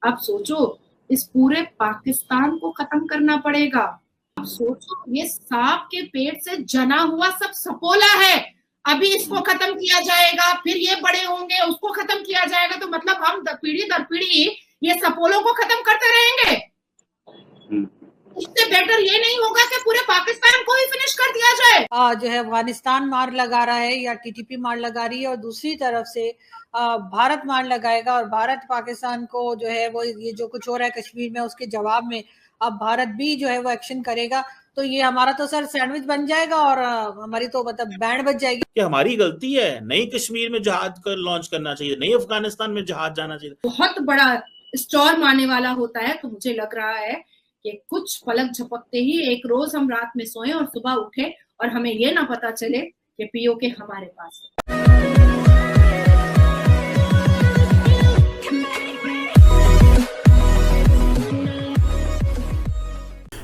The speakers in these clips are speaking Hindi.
आप सोचो, इस पूरे पाकिस्तान को खत्म करना पड़ेगा। आप सोचो, ये सांप के पेट से जना हुआ सब सपोला है, अभी इसको खत्म किया जाएगा, फिर ये बड़े होंगे, उसको खत्म किया जाएगा, तो मतलब हम पीढ़ी दर पीढ़ी ये सपोलों को खत्म करते रहेंगे। इससे बेटर ये नहीं होगा कि पूरे पाकिस्तान को ही फिनिश कर दिया जाए। जो है अफगानिस्तान मार लगा रहा है या टीटीपी मार लगा रही है, और दूसरी तरफ से भारत मार लगाएगा, और भारत पाकिस्तान को जो है वो ये जो कुछ हो रहा है कश्मीर में उसके जवाब में अब भारत भी जो है वो एक्शन करेगा, तो ये हमारा तो सर सैंडविच बन जाएगा और हमारी तो मतलब बैंड बच जाएगी। कि हमारी गलती है, नहीं कश्मीर में जहाज कर लॉन्च करना चाहिए, नहीं अफगानिस्तान में जहाज जाना चाहिए। बहुत बड़ा स्टॉर्म आने वाला होता है, तो मुझे लग रहा है कि कुछ पलक झपकते ही एक रोज हम रात में सोए और सुबह उठे और हमें ये ना पता चले कि पीओके हमारे पास है।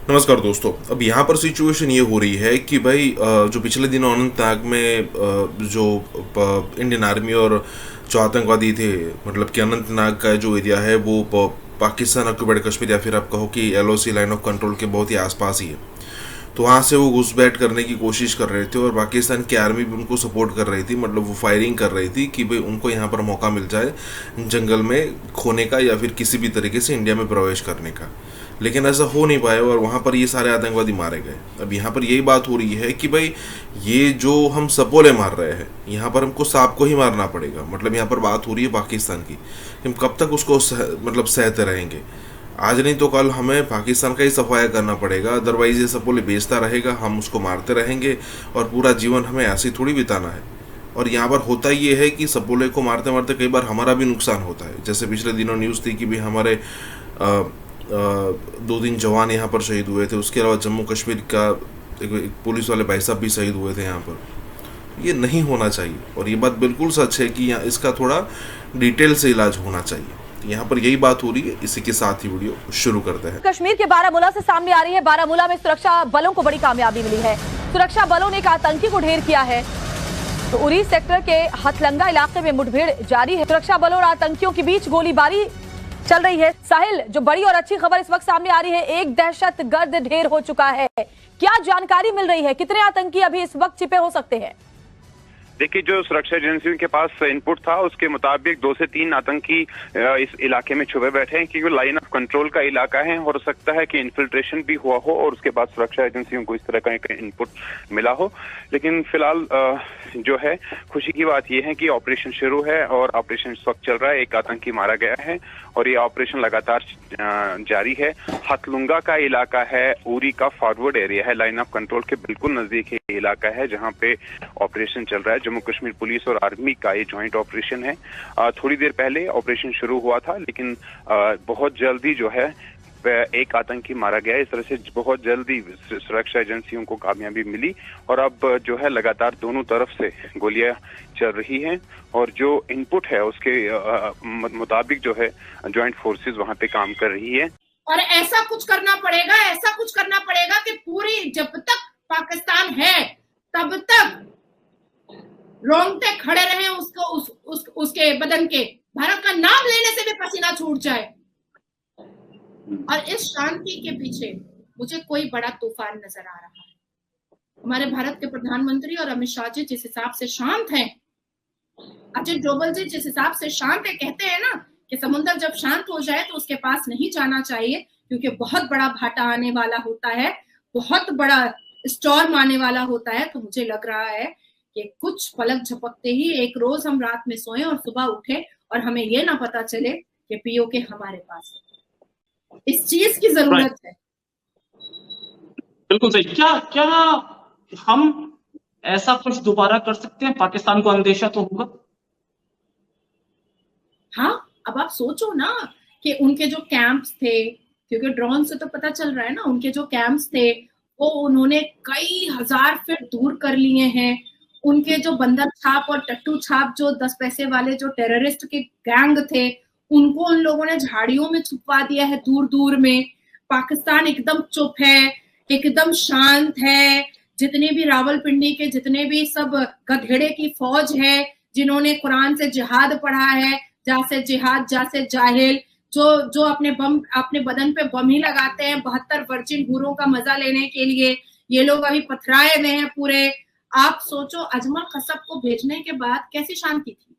नमस्कार दोस्तों, अब यहाँ पर सिचुएशन ये हो रही है कि भाई जो पिछले दिनों अनंतनाग में जो इंडियन आर्मी और जो आतंकवादी थे, मतलब कि अनंतनाग का जो एरिया है वो पाकिस्तान ऑक्यूपाइड कश्मीर या फिर आप कहो कि LOC लाइन ऑफ कंट्रोल के बहुत ही आसपास ही है, तो वहाँ से वो घुसपैठ करने की कोशिश कर रहे थे और पाकिस्तान की आर्मी भी उनको सपोर्ट कर रही थी, मतलब वो फायरिंग कर रही थी कि भाई उनको यहाँ पर मौका मिल जाए जंगल में खोने का या फिर किसी भी तरीके से इंडिया में प्रवेश करने का। लेकिन ऐसा हो नहीं पाया और वहाँ पर ये सारे आतंकवादी मारे गए। अब यहाँ पर यही बात हो रही है कि भाई ये जो हम सपोले मार रहे हैं, यहाँ पर हमको सांप को ही मारना पड़ेगा। मतलब यहाँ पर बात हो रही है पाकिस्तान की, हम कब तक उसको मतलब सहते रहेंगे। आज नहीं तो कल हमें पाकिस्तान का ही सफाया करना पड़ेगा, अदरवाइज ये सपोले बेचता रहेगा, हम उसको मारते रहेंगे और पूरा जीवन हमें ऐसे थोड़ी बिताना है। और यहाँ पर होता ये है कि सपोले को मारते मारते कई बार हमारा भी नुकसान होता है। जैसे पिछले दिनों न्यूज़ थी कि भी हमारे 2 जवान यहाँ पर शहीद हुए थे। उसके अलावा जम्मू कश्मीर का एक पुलिस वाले भाई साहब भी शहीद हुए थे यहाँ पर। ये नहीं होना चाहिए और ये बात बिल्कुल सच है कि यहाँ इसका थोड़ा डिटेल से इलाज होना चाहिए। यहाँ पर यही बात हो रही है। इसी के साथ ही वीडियो शुरू करते हैं। कश्मीर के बारामूला से सामने आ रही है। बारामूला में सुरक्षा बलों को बड़ी कामयाबी मिली है। सुरक्षा बलों ने एक आतंकी को ढेर किया है। तो उरी सेक्टर के हथलंगा इलाके में मुठभेड़ जारी है। सुरक्षा बलों और आतंकियों के बीच गोलीबारी चल रही है। साहिल, जो बड़ी और अच्छी खबर इस वक्त सामने आ रही है, एक दहशतगर्द ढेर हो चुका है। क्या जानकारी मिल रही है, कितने आतंकी अभी इस वक्त छिपे हो सकते हैं? देखिए, जो सुरक्षा एजेंसियों के पास इनपुट था उसके मुताबिक 2 से 3 आतंकी इस इलाके में छुपे बैठे हैं, क्योंकि लाइन ऑफ कंट्रोल का इलाका है। हो सकता है कि इन्फिल्ट्रेशन भी हुआ हो और उसके बाद सुरक्षा एजेंसियों को इस तरह का एक इनपुट मिला हो। लेकिन फिलहाल जो है खुशी की बात यह है कि ऑपरेशन शुरू है और ऑपरेशन इस वक्त चल रहा है। एक आतंकी मारा गया है और ये ऑपरेशन लगातार जारी है। हथलुंगा का इलाका है, उरी का फॉरवर्ड एरिया है, लाइन ऑफ कंट्रोल के बिल्कुल नजदीक ये इलाका है जहाँ पे ऑपरेशन चल रहा है। जम्मू कश्मीर पुलिस और आर्मी का ये ज्वाइंट ऑपरेशन है। थोड़ी देर पहले ऑपरेशन शुरू हुआ था, लेकिन बहुत जल्दी जो है एक आतंकी मारा गया। इस तरह से बहुत जल्दी सुरक्षा एजेंसियों को कामयाबी मिली और अब जो है लगातार दोनों तरफ से गोलियां चल रही हैं और जो इनपुट है उसके मुताबिक जो है ज्वाइंट फोर्सेस वहां पे काम कर रही है। और ऐसा कुछ करना पड़ेगा कि पूरी जब तक पाकिस्तान है तब तक रोंगटे खड़े रहे उसको उसके बदन के, भारत का नाम लेने से भी पसीना छूट जाए। और इस शांति के पीछे मुझे कोई बड़ा तूफान नजर आ रहा है। हमारे भारत के प्रधानमंत्री और अमित शाह जी जिस हिसाब से शांत हैं, अजित डोभाल जी जिस हिसाब से शांत है, कहते हैं ना कि समुद्र जब शांत हो जाए तो उसके पास नहीं जाना चाहिए, क्योंकि बहुत बड़ा भाटा आने वाला होता है, बहुत बड़ा स्टॉर्म आने वाला होता है। तो मुझे लग रहा है कि कुछ पलक झपकते ही एक रोज हम रात में सोए और सुबह उठे और हमें ये ना पता चले कि पीओके हमारे पास है। इस चीज की जरूरत है। बिल्कुल सही। क्या हम ऐसा कुछ दोबारा कर सकते हैं? पाकिस्तान को अंदेशा तो होगा। हाँ, अब आप सोचो ना कि उनके जो कैंप्स थे, क्योंकि ड्रोन से तो पता चल रहा है ना, उनके जो कैंप्स थे वो उन्होंने कई हजार फीट दूर कर लिए हैं। उनके जो बंदर छाप और टट्टू छाप जो 10 पैसे वाले जो टेररिस्ट के गैंग थे, उनको उन लोगों ने झाड़ियों में छुपवा दिया है दूर दूर में। पाकिस्तान एकदम चुप है, एकदम शांत है। जितने भी रावलपिंडी के जितने भी सब गधेड़े की फौज है, जिन्होंने कुरान से जिहाद पढ़ा है, जा से जिहाद जा से जाहिल, जो अपने बदन पे बम ही लगाते हैं 72 वर्जिन हूरों का मजा लेने के लिए। ये लोग अभी पथराए हुए हैं पूरे। आप सोचो अजमल कसब को भेजने के बाद कैसी शांति थी,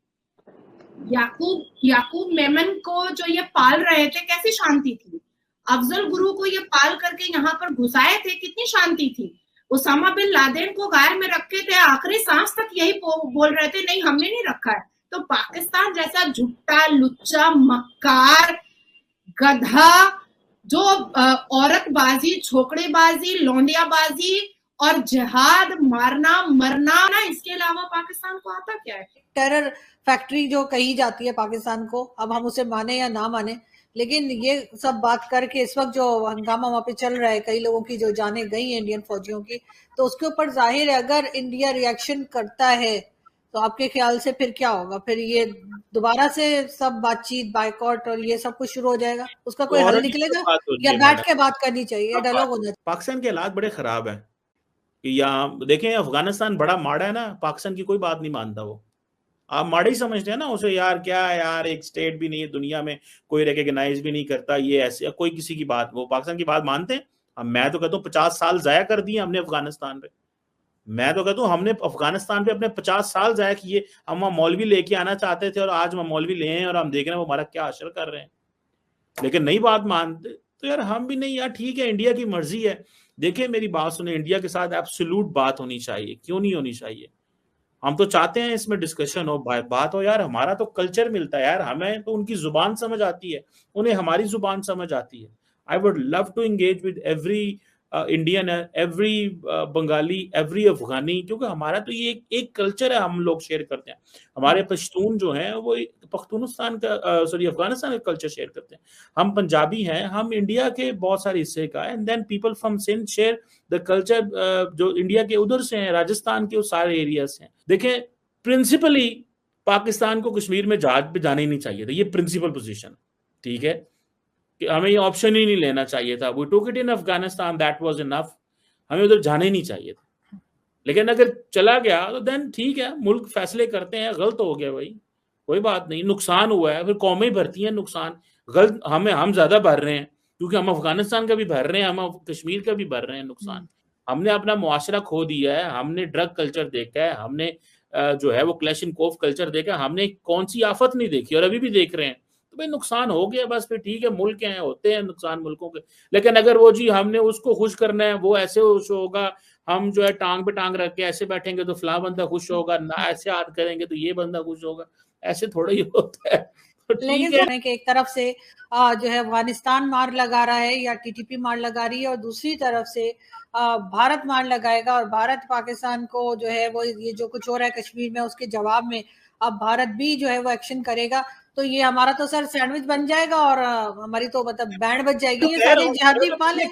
याकूब मेमन को जो ये पाल रहे थे कैसी शांति थी, अफजल गुरु को ये पाल करके यहाँ पर घुसाए थे कितनी शांति थी, उसामा बिन लादेन को गायर में रखे थे, आखिरी सांस तक यही बोल रहे थे नहीं हमने नहीं रखा है। तो पाकिस्तान जैसा झुट्टा लुच्चा मक्कार गधा जो औरतबाजी छोकड़ेबाजी लौंडियाबाजी और जिहाद मारना मरना ना, इसके अलावा पाकिस्तान को आता क्या है? टेरर फैक्ट्री जो कही जाती है पाकिस्तान को, अब हम उसे माने या ना माने, लेकिन ये सब बात करके इस वक्त जो हंगामा वहां पे चल रहा है, कई लोगों की जो जाने गई है इंडियन फौजियों की, तो उसके ऊपर जाहिर है अगर इंडिया रिएक्शन करता है तो आपके ख्याल से फिर क्या होगा? फिर ये दोबारा से सब बातचीत बायकॉट और ये सब कुछ शुरू हो जाएगा? उसका कोई हल निकलेगा या बैठ के बात करनी चाहिए, डायलॉग होना चाहिए? पाकिस्तान के हालात बड़े खराब है कि यहाँ देखें अफगानिस्तान बड़ा माड़ा है ना, पाकिस्तान की कोई बात नहीं मानता, वो आप माड़ा ही समझते हैं ना उसे, यार क्या है यार, एक स्टेट भी नहीं है दुनिया में, कोई रिकॉग्नाइज भी नहीं करता, ये ऐसे कोई किसी की बात, वो पाकिस्तान की बात मानते हैं? अब मैं तो कहता हूँ 50 साल जाया कर दिए हमने अफगानिस्तान पे, मैं तो कहता हूँ हमने अफगानिस्तान पे अपने 50 साल जाया किए। हम वहाँ मौलवी लेके आना चाहते थे और आज हम मौलवी ले हैं और हम देख रहे हैं वो हमारा क्या असर कर रहे हैं, लेकिन नई बात मानते तो यार हम भी नहीं, यार ठीक है इंडिया की मर्जी है। देखिए मेरी बात सुने, इंडिया के साथ एब्सोल्यूट बात होनी चाहिए, क्यों नहीं होनी चाहिए? हम तो चाहते हैं इसमें डिस्कशन हो, बात हो यार, हमारा तो कल्चर मिलता है यार, हमें तो उनकी जुबान समझ आती है, उन्हें हमारी जुबान समझ आती है। I would love to engage with every Indian, every Bengali, every Afghani, क्योंकि हमारा तो ये एक कल्चर है, हम लोग शेयर करते हैं। हमारे पश्तून जो हैं वो पख्तूनिस्तान का सॉरी अफगानिस्तान का कल्चर शेयर करते हैं, हम पंजाबी हैं, हम इंडिया के बहुत सारे हिस्से का है, and then people from Sindh share the culture जो इंडिया के उधर से हैं, राजस्थान के उस सारे एरियाज हैं। देखें प्रिंसिपली पाकिस्तान को कश्मीर में जहाज पे जाने ही नहीं चाहिए था, ये प्रिंसिपल पोजीशन, ठीक है, कि हमें ये ऑप्शन ही नहीं लेना चाहिए था। We took it in Afghanistan, that was enough, हमें उधर जाने ही नहीं चाहिए था। लेकिन अगर चला गया तो देन ठीक है, मुल्क फैसले करते हैं, गलत हो गया भाई, कोई बात नहीं, नुकसान हुआ है, फिर कौमें भरती हैं नुकसान, गलत हम ज्यादा भर रहे हैं क्योंकि हम अफगानिस्तान का भी भर रहे हैं, हम कश्मीर का भी भर रहे हैं नुकसान। हमने अपना मुआशरा खो दिया है, हमने ड्रग कल्चर देखा है, हमने जो है वो क्लैशिनकोव कल्चर देखा, हमने कौन सी आफत नहीं देखी और अभी भी देख रहे हैं, तो भाई नुकसान हो गया बस, फिर ठीक है, मुल्क हैं, होते हैं नुकसान मुल्कों के। लेकिन अगर वो जी हमने उसको खुश करना है, वो ऐसे खुश होगा, हम जो है टांग पे टांग रख के ऐसे बैठेंगे तो फला बंदा खुश होगा, ना ऐसे याद करेंगे तो ये बंदा खुश होगा, ऐसे थोड़ा ही होता है। तो लेकिन कि एक तरफ से जो है अफगानिस्तान मार लगा रहा है या टीटीपी मार लगा रही है, और दूसरी तरफ से भारत मार लगाएगा, और भारत पाकिस्तान को जो है वो ये जो कुछ हो रहा है कश्मीर में उसके जवाब में अब भारत भी जो है वो एक्शन करेगा, तो ये हमारा तो सर सैंडविच बन जाएगा और हमारी तो मतलब बैंड बज जाएगी। ये सारे जिहादी पाले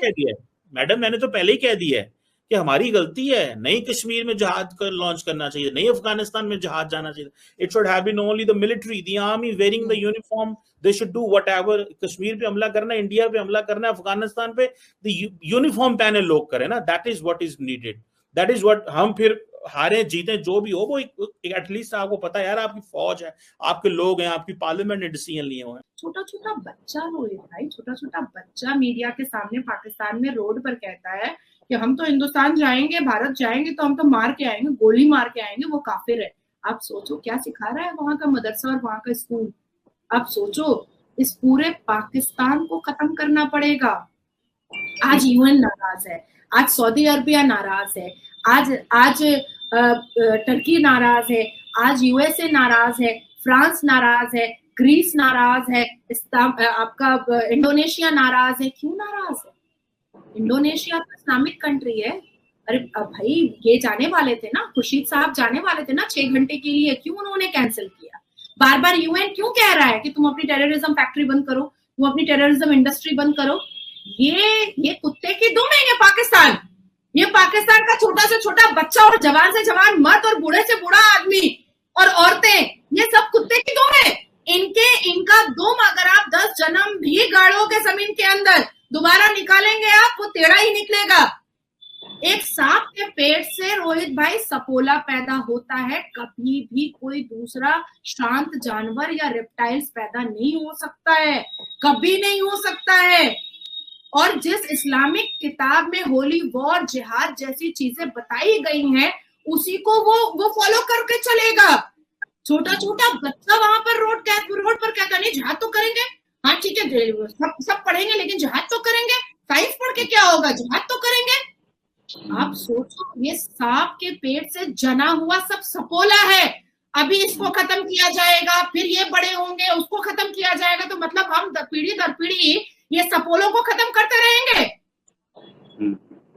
मैडम, मैंने तो पहले ही कह दिया है कि हमारी गलती है, नहीं कश्मीर में जहाज लॉन्च करना चाहिए, नहीं अफगानिस्तान में जहाज जाना चाहिए। It should have been only the military, the army wearing the uniform, they should do whatever. Kashmir पे हमला करना, इंडिया पे हमला करना, अफगानिस्तान पे द यूनिफॉर्म पहने लोग करें ना, that is what is needed, that is what. हम फिर हारे जीते जो भी हो, वो एटलीस्ट आपको पता है यार आपकी फौज है, आपके लोग हैं, आपकी पार्लियामेंट ने डिसीजन लिए हुए हैं। छोटा छोटा बच्चा रोए भाई, छोटा छोटा बच्चा मीडिया के सामने पाकिस्तान में रोड पर कहता है कि हम तो हिंदुस्तान जाएंगे, भारत जाएंगे तो हम तो मार के आएंगे, गोली मार के आएंगे, वो काफिर है। आप सोचो क्या सिखा रहा है वहां का मदरसा और वहां का स्कूल। आप सोचो इस पूरे पाकिस्तान को खत्म करना पड़ेगा। आज यूएन नाराज है, आज सऊदी अरबिया नाराज है, आज टर्की नाराज है, आज यूएसए नाराज है, फ्रांस नाराज है, ग्रीस नाराज है, आपका इंडोनेशिया नाराज है। क्यों नाराज है? इंडोनेशिया तो इस्लामिक कंट्री है। अरे भाई ये जाने वाले थे ना, खुर्शीद साहब जाने वाले थे ना 6 घंटे के लिए, क्यों उन्होंने कैंसिल किया? बार बार यूएन क्यों कह रहा है कि तुम अपनी टेररिज्म फैक्ट्री बंद करो, तुम अपनी टेररिज्म इंडस्ट्री बंद करो? ये कुत्ते की दुम है ये पाकिस्तान। ये पाकिस्तान का छोटा से छोटा बच्चा और जवान से जवान मर्द और बूढ़े से बूढ़ा आदमी और औरतें, ये सब कुत्ते की दुम है। इनका दुम अगर आप 10 जन्म भी गाड़ोगे जमीन के अंदर, दोबारा निकालेंगे आप, वो टेढ़ा ही निकलेगा। एक सांप के पेट से रोहित भाई सपोला पैदा होता है, कभी भी कोई दूसरा शांत जानवर या रेप्टाइल्स पैदा नहीं हो सकता है, कभी नहीं हो सकता है। और जिस इस्लामिक किताब में होली वॉर, जिहाद जैसी चीजें बताई गई हैं, उसी को वो फॉलो करके चलेगा। छोटा छोटा बच्चा वहां पर रोड पर कहता नहीं जिहाद तो करेंगे, हाँ ठीक है सब पढ़ेंगे लेकिन जिहाद तो करेंगे, साइंस पढ़ के क्या होगा, जिहाद तो करेंगे। आप सोचो, ये सांप के पेट से जना हुआ सब सपोला है। अभी इसको खत्म किया जाएगा, फिर ये बड़े होंगे, उसको खत्म किया जाएगा, तो मतलब हम पीढ़ी दर पीढ़ी ये सपोलों को खत्म करते रहेंगे।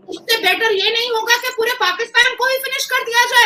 उससे बेटर ये नहीं होगा कि पूरे पाकिस्तान को ही फिनिश कर दिया जाए।